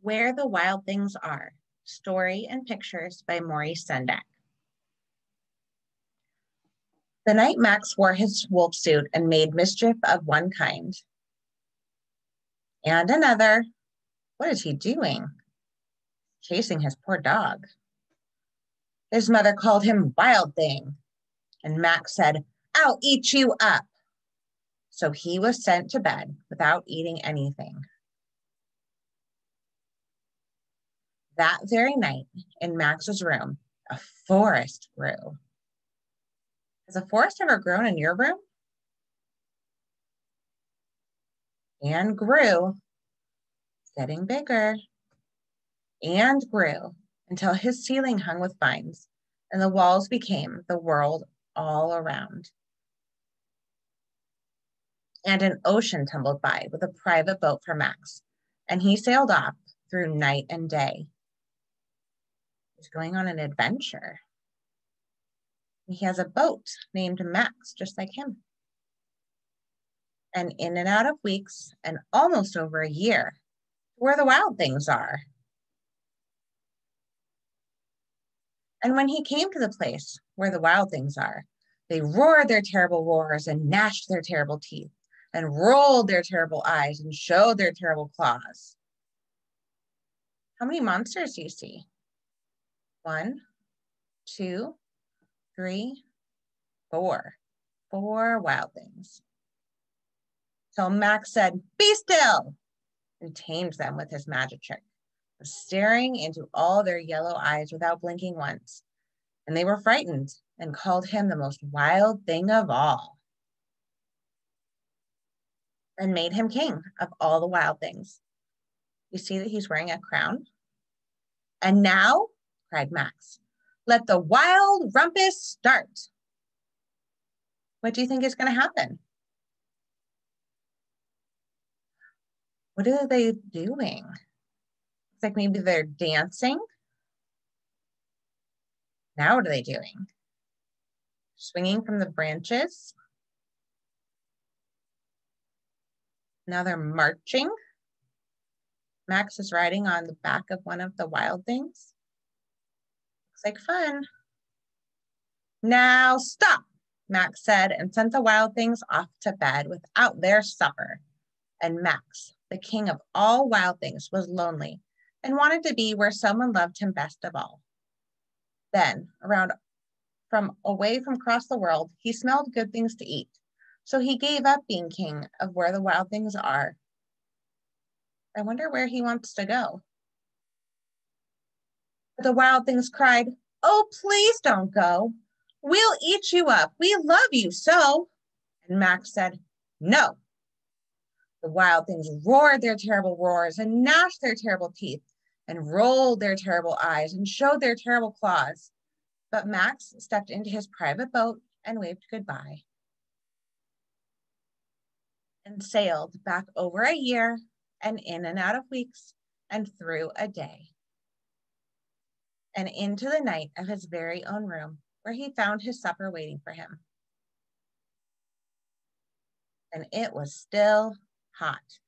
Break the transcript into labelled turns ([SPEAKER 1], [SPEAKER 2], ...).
[SPEAKER 1] Where the Wild Things Are, story and pictures by Maurice Sendak. The night Max wore his wolf suit and made mischief of one kind and another. What is he doing? Chasing his poor dog. His mother called him Wild Thing, and Max said, "I'll eat you up." So he was sent to bed without eating anything. That very night, in Max's room, a forest grew. Has a forest ever grown in your room? And grew, getting bigger, and grew until his ceiling hung with vines, and the walls became the world all around. And an ocean tumbled by with a private boat for Max, and he sailed off through night and day. He's going on an adventure. He has a boat named Max, just like him. And in and out of weeks, and almost over a year, where the wild things are. And when he came to the place where the wild things are, they roared their terrible roars and gnashed their terrible teeth and rolled their terrible eyes and showed their terrible claws. How many monsters do you see? 1, 2, 3, 4. 4 wild things. Till Max said, "Be still," and tamed them with his magic trick, staring into all their yellow eyes without blinking once. And they were frightened and called him the most wild thing of all, and made him king of all the wild things. You see that he's wearing a crown? And now, cried Max, let the wild rumpus start. What do you think is going to happen? What are they doing? It's like maybe they're dancing. Now what are they doing? Swinging from the branches. Now they're marching. Max is riding on the back of one of the wild things. Looks like fun. Now stop, Max said, and sent the wild things off to bed without their supper. And Max, the king of all wild things, was lonely and wanted to be where someone loved him best of all. Then, away from across the world, he smelled good things to eat. So he gave up being king of where the wild things are. I wonder where he wants to go. But the wild things cried, "Oh, please don't go. We'll eat you up. We love you so." And Max said, "No." The wild things roared their terrible roars and gnashed their terrible teeth and rolled their terrible eyes and showed their terrible claws. But Max stepped into his private boat and waved goodbye and sailed back over a year and in and out of weeks and through a day and into the night of his very own room, where he found his supper waiting for him. And it was still hot.